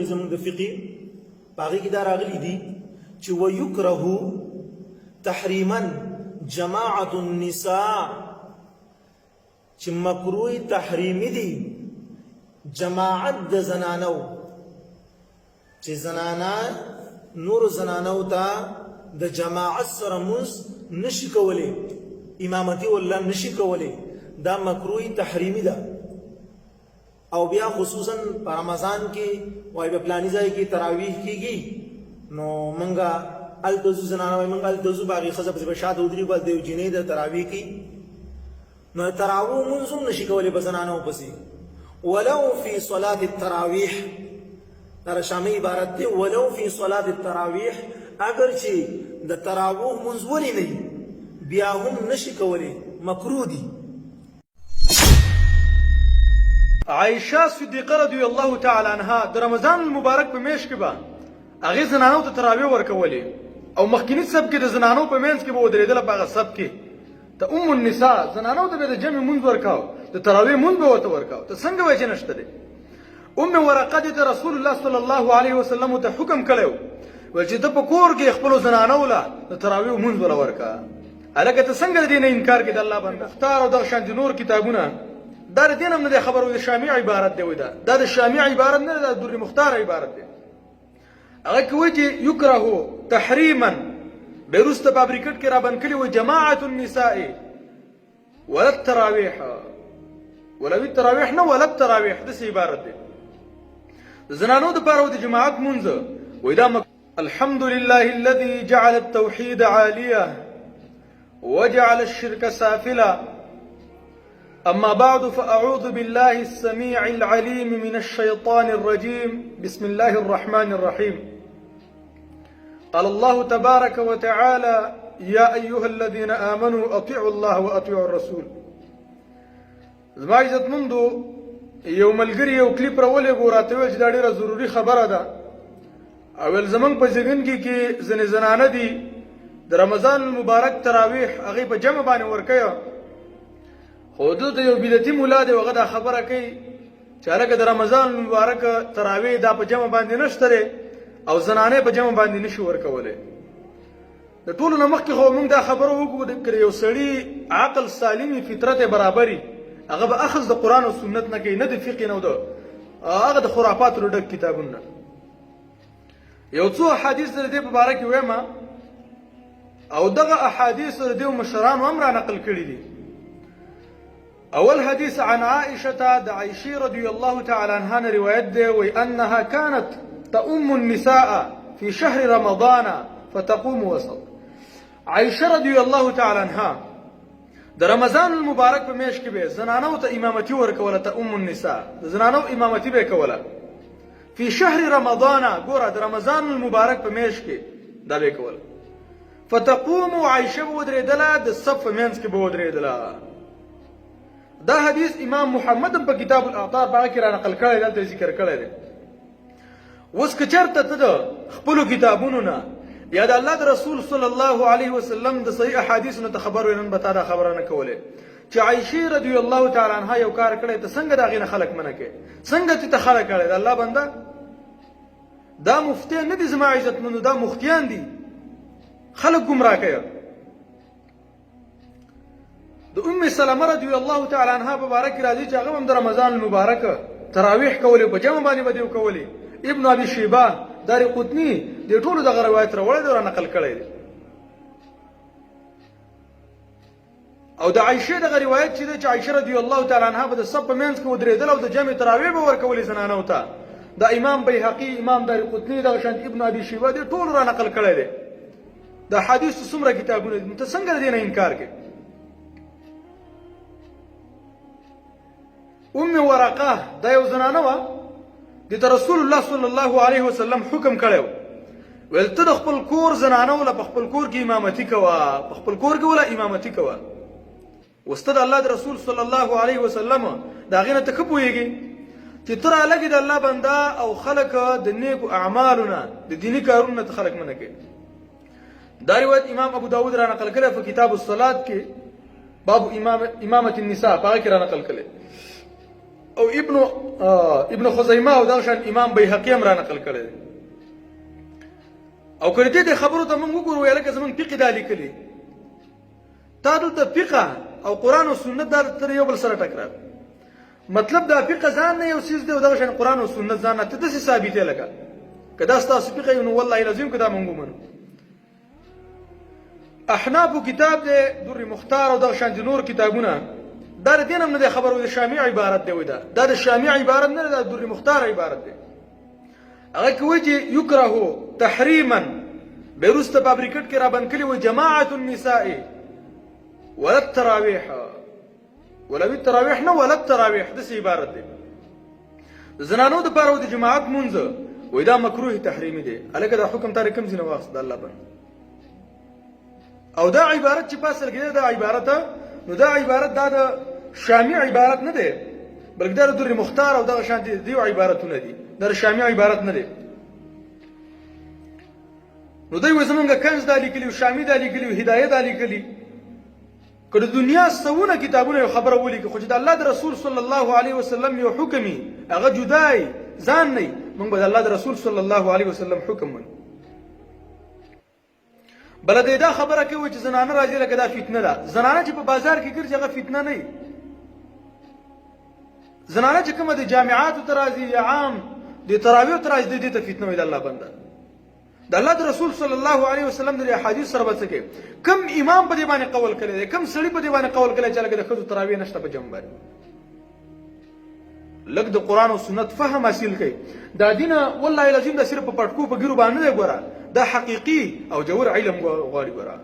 زمون د فقه باغی کی دا راغلی دی چې ويكره تحریما جماعه النساء چې مکروه تحریمی دی جماعت د زنانو چې زنانا نور زنانو ته د جماعت سره مز نشي کولی امامتي ولا نشي کولی دا مکروه تحریمی ده او بیا خصوصا په رمضان کې وای په پلاني ځای کې تراویح کیږي نو منګه التزو زنانه وای منګه التزو باغی خزه په شاده ودری ګل دیو جنې د تراویح کی نو تراویح منظم نشي کولای په زنانه پسې ولو فی صلاه التراویح تر شامي عبارت دی ولو فی صلاه التراویح اگر چې د تراویح منځوري نه بیا هم نشي کولای مکروه دي. عائشہ صدیقه رضی الله تعالی عنها د رمضان المبارک په میاشت کې به هغه زنانو ته تراویح ورکولې او مخکینی سب کې د زنانو په منځ کې به ودرېدل په هغه سب کې ته النساء زنانو ته به د جمع منځ ورکاو د تراویح منځ به ورته ورکاو ته څنګه وای چې نشته دی ورقه د رسول الله صلی الله علیه وسلم ته حکم کړو ول چې د په کور کې خپل زنانو له د تراویح منځ ولا ورکا الګ ته څنګه دې نه انکار کې د الله بنده اختار او د شان نور کتابونه دا دین هم نه خبرو د شامع عبارت دی دا د شامع عبارت نه د در مختار عبارت دی هغه کوي چې یکره تحریما بیرست بابریکټ کې را بن کړي و جماعت النساء ولا التراويح ولا التراويح نه ولا التراويح د عبارت دی زنانو د پاره د جماعت منځ و دا الحمد لله الذي جعل التوحيد عاليه وجعل الشرك سافلا أما بعد فأعوذ بالله السميع العليم من الشيطان الرجيم بسم الله الرحمن الرحيم قال الله تبارك وتعالى يا أيها الذين آمنوا أطيعوا الله وأطيعوا الرسول زما عزت مندو یو ملګری یو کلیپ راولې ګوراته ویل چې دا ډیره ضروری خبره ده اول زمنګ په ځګن کې ځنې زنانه دي د رمضان المبارک تراویح هغه په جمع باندې ورکیا حدود یو بدعتي مولا دی وغه دا خبره کوي چې هغه د رمضان مبارک تراویح دا په جمع باندې نشته او زنانه په جمع باندې نشي ورکولې د ټولو نه مخکې خو موږ دا خبره وکړو د یو سړی عقل سالمي فطرت برابري هغه به اخذ د قران او سنت نه کوي نه د فقه نه ده هغه د خرافات له ډک کتابونه یو څو احادیث د دې په اړه کې وایم او دغه احادیث د دې مشران امر نقل کړي دي. أول حديث عن عائشة عائشة رضي الله تعالى عنها رواية دي وأنها كانت تؤم النساء في شهر رمضان فتقوم وسط عائشة رضي الله تعالى عنها در رمضان المبارك بميش كبه زنانو تا إمامتي وركولا تؤم النساء زنانو إمامتي بكولا في شهر رمضان قرأ در رمضان المبارك بميش كي دا بكولا فتقوم عائشة بودري دلا دا الصف منس كي بودري دلا دا حدیث امام محمد په کتاب الاعطار باندې را نقل کړی دلته ذکر کړی دی. اوس که چېرته ته د خپلو کتابونو نه یا د الله د رسول صلی الله علیه وسلم د صحیح احادیثو نه ته خبر وینن به تا دا خبره نه کولې چې عایشې رضی الله تعالی عنها یو کار کړی ته څنګه د هغې نه خلک منع کوې څنګه ته خلک کړی د الله بنده دا مفتیان نه دي زما عزتمنو دا مفتیان دي خلک ګمراه کوي. د سلمہ رضی الله تعالی عنها مبارک راځي چې هغه هم د رمضان المبارک تراویح کولې په جمع باندې بدیو کولې ابن ابي شيبه دار قطنی د ټولو دغه روایت راوړل او نقل کړی او د عائشه دغه روایت چې عائشه رضی الله تعالی عنها په صف منځ کې ودرېدل او د جمع تراویح به ورکولې زنانو ته د امام بیهقي امام دار قطنی دغه شان ابن ابي شيبه د ټولو را نقل کړی دی. د حدیث څومره کتابونه دي ته څنګه دې نه انکار کوي. ورقه دا یو زنانه وه د رسول الله صلی الله علیه وسلم حکم کړی ویل ته د خپل کور زنانه وله په خپل کور کې امامتي کوه په خپل کور کې وله امامتي کوه اوس ته د الله د رسول صلی الله علیه وسلم د هغې نه ته ښه پوهېږي چې ته رالګې د الله بنده او خلک د نیکو اعمالو نه د دیني کارونو نه ته خلک منع کوي. دا روایت امام ابو داود را نقل کړی په کتاب الصلات کې باب امامة النساء په هغه کې را نقل کړی او ابن خزیمه او دغه شان امام بیهقي هم را نقل کړی او کله دې خبرو ته موږ وګورو لکه زمونږ فقه دا لیکلي تا دلته فقه او قرآن او سنت دا تر یو بل سره ټکراو مطلب دا فقه ځان نه یو څیز دی او دغه شان قرآن او سنت ځان نه ته داسې ثابتې لکه که دا ستاسو فقه یو نو والله العظیم که دا موږ ومنو احنافو کتاب دی در مختار او دغه شان نور کتابونه دا د دین هم نه دی خبر د شامع عبارت دی دا د شامع عبارت نه دی د در مختار عبارت دی هغه کوي چې یکره تحریما بیرسته بابریکټ کې را باندې کلی و جماعت النساء ولا التراويح ولا التراويح نه ولا التراويح د څه عبارت دی زنانو د پاره د جماعت منځ وې دا مکروه تحریمی دی الکه دا حکم تاریخ کوم ځنه واخد الله باندې او دا عبارت چې پاسل کې دا عبارت نو دا عبارت دا د شامع عبارت نه دی بلکې دا د مختار او دغه شان دی عبارتونه دي دا شامع عبارت نه دی نو دوی وزمونږه کنز دا لیکلي او شامع دا لیکلي او هدايه دا لیکلي کله دنیا سونه کتابونه خبره ولي خو چې د الله د رسول صلی الله علیه وسلم یو حکمي هغه جدای ځان نه موږ به د الله د رسول صلی الله علیه وسلم حکم ون بل دا خبره کوي چې زنانه راځي لکه دا فتنه ده زنانه چې په بازار کې ګرځي هغه فتنه نه زنانه چې کومه د جامعات ته راځي عام د تراویح ته راځي د دې ته فتنه وي د الله بنده د الله د رسول صلی الله علیه وسلم د احادیث سره به څه کوي کم امام په دې باندې قول کړی دی کم سړی په دې باندې قول کړی چې لکه د ښځو تراویح نشته په جمع باندې لږ د قرآن او سنت فهم حاصل کړي دا دینه والله العظیم دا صرف په پټکو په ګیرو باندې نه دی ګوره دا حقیقي او جوهر علم غواړي ګوره